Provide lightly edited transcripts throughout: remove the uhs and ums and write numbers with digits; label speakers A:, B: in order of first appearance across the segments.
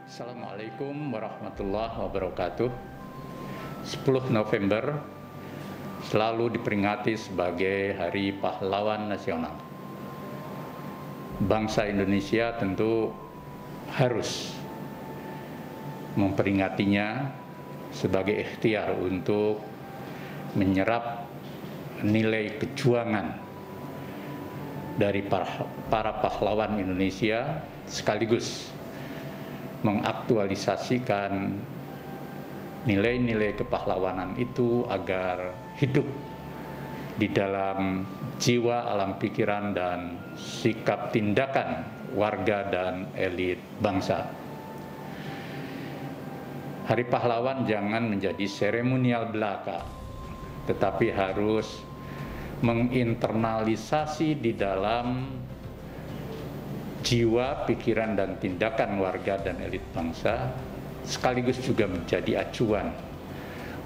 A: Assalamualaikum warahmatullahi wabarakatuh. 10 November selalu diperingati sebagai Hari Pahlawan Nasional. Bangsa Indonesia tentu harus memperingatinya sebagai ikhtiar untuk menyerap nilai perjuangan dari para pahlawan Indonesia, sekaligus mengaktualisasikan nilai-nilai kepahlawanan itu agar hidup di dalam jiwa, alam pikiran, dan sikap tindakan warga dan elit bangsa. Hari Pahlawan jangan menjadi seremonial belaka, tetapi harus menginternalisasi di dalam jiwa, pikiran, dan tindakan warga dan elit bangsa, sekaligus juga menjadi acuan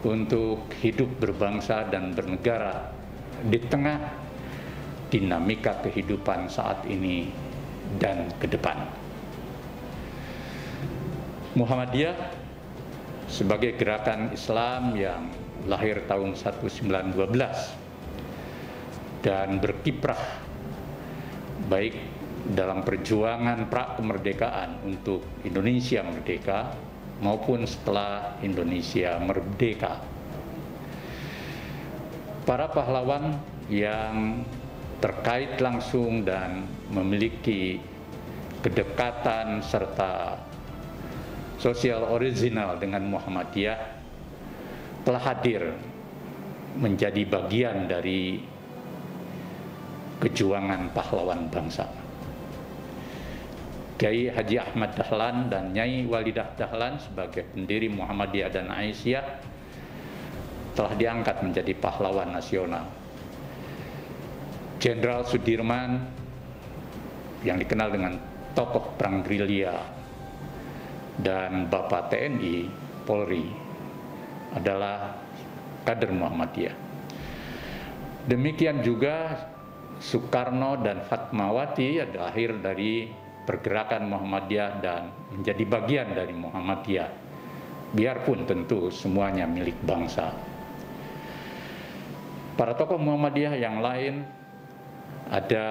A: untuk hidup berbangsa dan bernegara di tengah dinamika kehidupan saat ini dan ke depan. Muhammadiyah sebagai gerakan Islam yang lahir tahun 1912 dan berkiprah baik dalam perjuangan pra-kemerdekaan untuk Indonesia merdeka maupun setelah Indonesia merdeka. Para pahlawan yang terkait langsung dan memiliki kedekatan serta sosial original dengan Muhammadiyah telah hadir menjadi bagian dari kejuangan pahlawan bangsa. Kiai Haji Ahmad Dahlan dan Nyai Walidah Dahlan sebagai pendiri Muhammadiyah dan Aisyah telah diangkat menjadi pahlawan nasional. Jenderal Sudirman yang dikenal dengan tokoh perang gerilya dan Bapak TNI Polri adalah kader Muhammadiyah. Demikian juga Soekarno dan Fatmawati lahir dari pergerakan Muhammadiyah dan menjadi bagian dari Muhammadiyah, biarpun tentu semuanya milik bangsa. Para tokoh Muhammadiyah yang lain, ada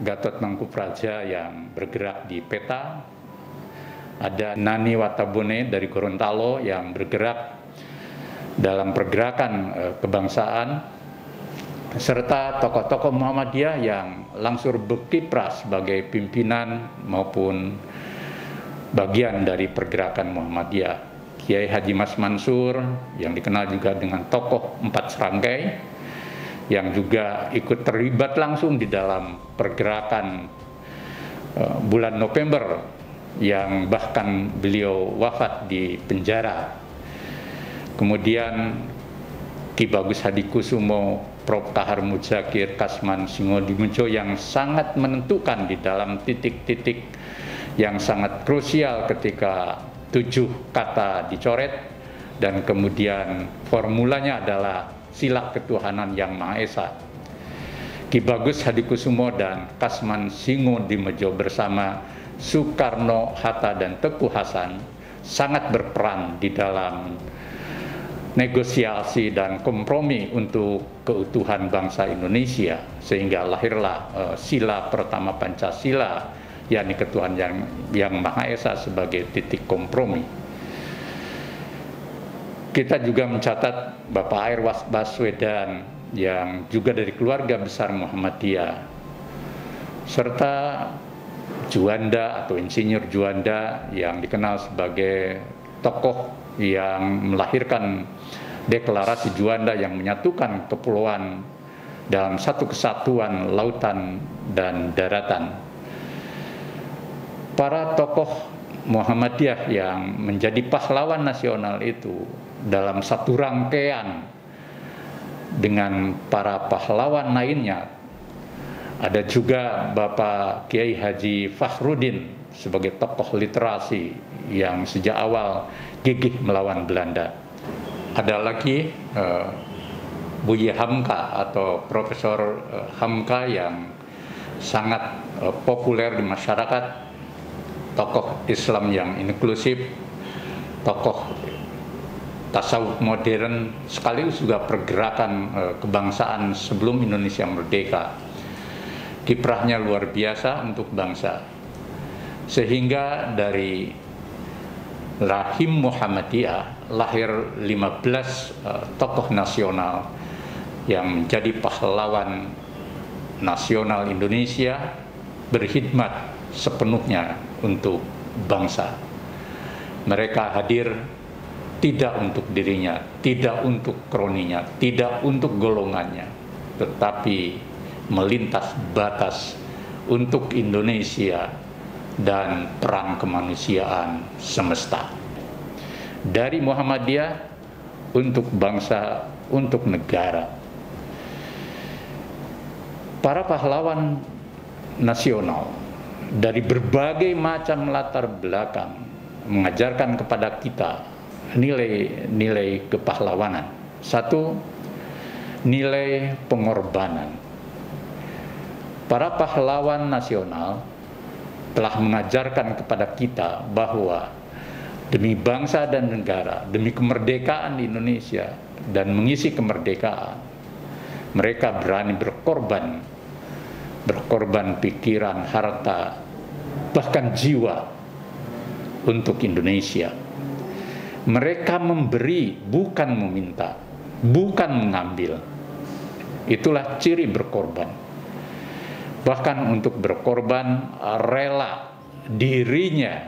A: Gatot Mangkupraja yang bergerak di Peta, ada Nani Watabone dari Gorontalo yang bergerak dalam pergerakan kebangsaan, serta tokoh-tokoh Muhammadiyah yang langsung berkiprah sebagai pimpinan maupun bagian dari pergerakan Muhammadiyah. Kiai Haji Mas Mansur yang dikenal juga dengan tokoh Empat Serangkai yang juga ikut terlibat langsung di dalam pergerakan bulan November yang bahkan beliau wafat di penjara. Kemudian Ki Bagus Hadikusumo, Prof. Kahar Muzakir, Kasman Singodimulyo yang sangat menentukan di dalam titik-titik yang sangat krusial ketika 7 kata dicoret dan kemudian formulanya adalah sila ketuhanan yang Maha Esa. Ki Bagus Hadikusumo dan Kasman Singodimulyo bersama Soekarno, Hatta, dan Teguh Hasan sangat berperan di dalam negosiasi dan kompromi untuk keutuhan bangsa Indonesia, sehingga lahirlah sila pertama Pancasila, yakni ketuhanan yang Maha Esa sebagai titik kompromi. Kita juga mencatat Bapak Air Baswedan yang juga dari keluarga besar Muhammadiyah, serta Juanda atau Insinyur Juanda yang dikenal sebagai tokoh yang melahirkan deklarasi Juanda yang menyatukan kepulauan dalam satu kesatuan lautan dan daratan. Para tokoh Muhammadiyah yang menjadi pahlawan nasional itu dalam satu rangkaian dengan para pahlawan lainnya. Ada juga Bapak Kiai Haji Fakhrudin sebagai tokoh literasi yang sejak awal gigih melawan Belanda. Ada lagi Buya Hamka atau Profesor Hamka yang sangat populer di masyarakat tokoh Islam yang inklusif, tokoh tasawuf modern, sekaligus juga pergerakan kebangsaan sebelum Indonesia merdeka. Kiprahnya luar biasa untuk bangsa. Sehingga dari rahim Muhammadiyah lahir 15 tokoh nasional yang menjadi pahlawan nasional Indonesia, berkhidmat sepenuhnya untuk bangsa. Mereka hadir tidak untuk dirinya, tidak untuk kroninya, tidak untuk golongannya, tetapi melintas batas untuk Indonesia dan perang kemanusiaan semesta. Dari Muhammadiyah untuk bangsa, untuk negara. Para pahlawan nasional dari berbagai macam latar belakang mengajarkan kepada kita nilai-nilai kepahlawanan. Satu, nilai pengorbanan. Para pahlawan nasional telah mengajarkan kepada kita bahwa demi bangsa dan negara, demi kemerdekaan Indonesia dan mengisi kemerdekaan, mereka berani berkorban pikiran, harta, bahkan jiwa untuk Indonesia. Mereka memberi, bukan meminta, bukan mengambil. Itulah ciri berkorban. Bahkan untuk berkorban rela dirinya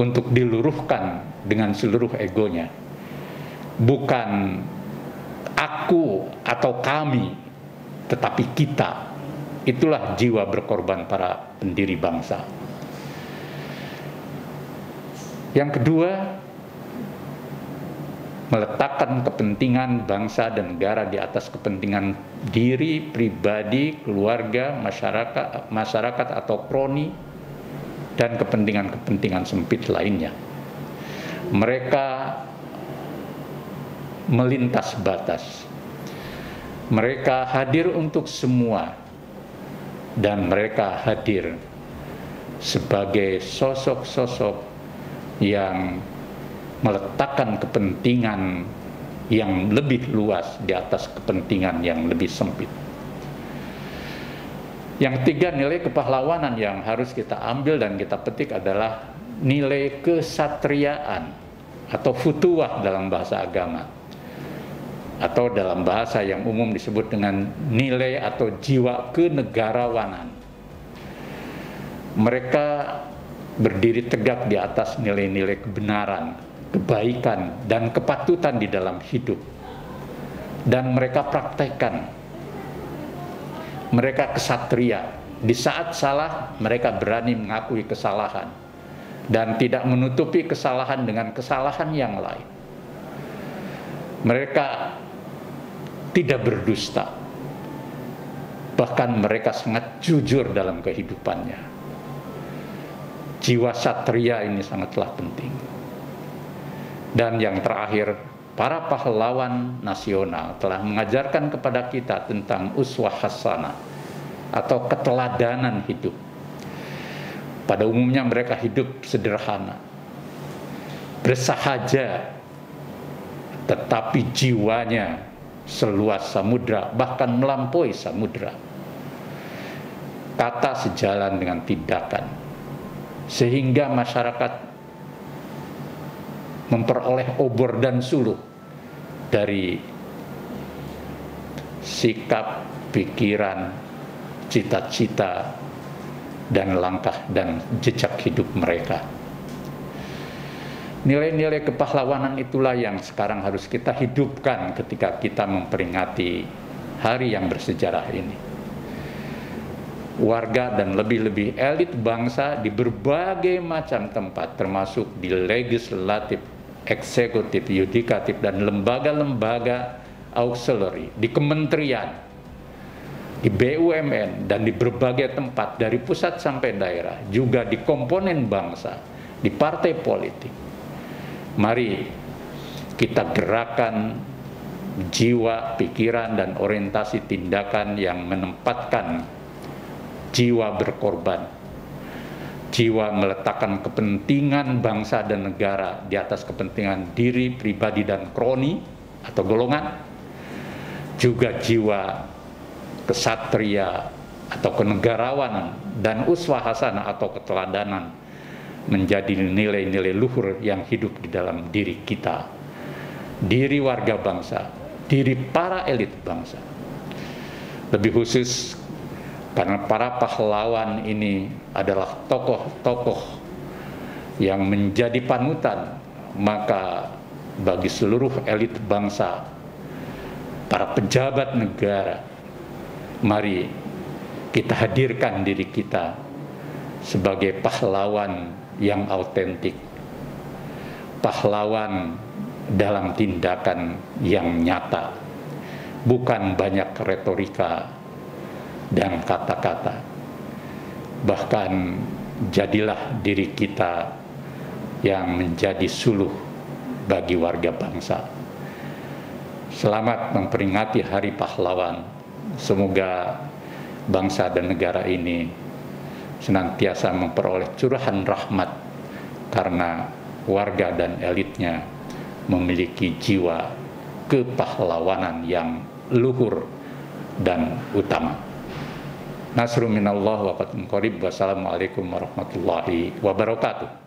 A: untuk diluruhkan dengan seluruh egonya. Bukan aku atau kami, tetapi kita. Itulah jiwa berkorban para pendiri bangsa. Yang kedua, meletakkan kepentingan bangsa dan negara di atas kepentingan diri, pribadi, keluarga, masyarakat atau kroni, dan kepentingan-kepentingan sempit lainnya. Mereka melintas batas. Mereka hadir untuk semua, dan mereka hadir sebagai sosok-sosok yang meletakkan kepentingan yang lebih luas di atas kepentingan yang lebih sempit. Yang ketiga, nilai kepahlawanan yang harus kita ambil dan kita petik adalah nilai kesatriaan atau futuwah dalam bahasa agama, atau dalam bahasa yang umum disebut dengan nilai atau jiwa kenegarawanan. Mereka berdiri tegak di atas nilai-nilai kebenaran, kebaikan, dan kepatutan di dalam hidup. Dan mereka praktekkan. Mereka kesatria. Di saat salah, mereka berani mengakui kesalahan. Dan tidak menutupi kesalahan dengan kesalahan yang lain. Mereka tidak berdusta. Bahkan mereka sangat jujur dalam kehidupannya. Jiwa satria ini sangatlah penting. Dan yang terakhir, para pahlawan nasional telah mengajarkan kepada kita tentang uswah hasanah atau keteladanan hidup. Pada umumnya mereka hidup sederhana, bersahaja, tetapi jiwanya seluas samudra, bahkan melampaui samudra. Kata sejalan dengan tindakan. Sehingga masyarakat memperoleh obor dan suluh dari sikap, pikiran, cita-cita, dan langkah dan jejak hidup mereka. Nilai-nilai kepahlawanan itulah yang sekarang harus kita hidupkan ketika kita memperingati hari yang bersejarah ini. Warga dan lebih-lebih elit bangsa di berbagai macam tempat, termasuk di legislatif, eksekutif, yudikatif, dan lembaga-lembaga auxiliary, di kementerian, di BUMN, dan di berbagai tempat dari pusat sampai daerah, juga di komponen bangsa, di partai politik. Mari kita gerakan jiwa, pikiran, dan orientasi tindakan yang menempatkan jiwa berkorban, jiwa meletakkan kepentingan bangsa dan negara di atas kepentingan diri, pribadi, dan kroni atau golongan, juga jiwa kesatria atau kenegarawanan dan uswah hasanah atau keteladanan menjadi nilai-nilai luhur yang hidup di dalam diri kita, diri warga bangsa, diri para elit bangsa. Lebih khusus karena para pahlawan ini adalah tokoh-tokoh yang menjadi panutan, maka bagi seluruh elit bangsa, para pejabat negara, mari kita hadirkan diri kita sebagai pahlawan yang autentik, pahlawan dalam tindakan yang nyata, bukan banyak retorika dan kata-kata. Bahkan jadilah diri kita yang menjadi suluh bagi warga bangsa. Selamat memperingati Hari Pahlawan. Semoga bangsa dan negara ini senantiasa memperoleh curahan rahmat karena warga dan elitnya memiliki jiwa kepahlawanan yang luhur dan utama. Nasrun minallah wa fatun qarib. Wassalamualaikum warahmatullahi wabarakatuh.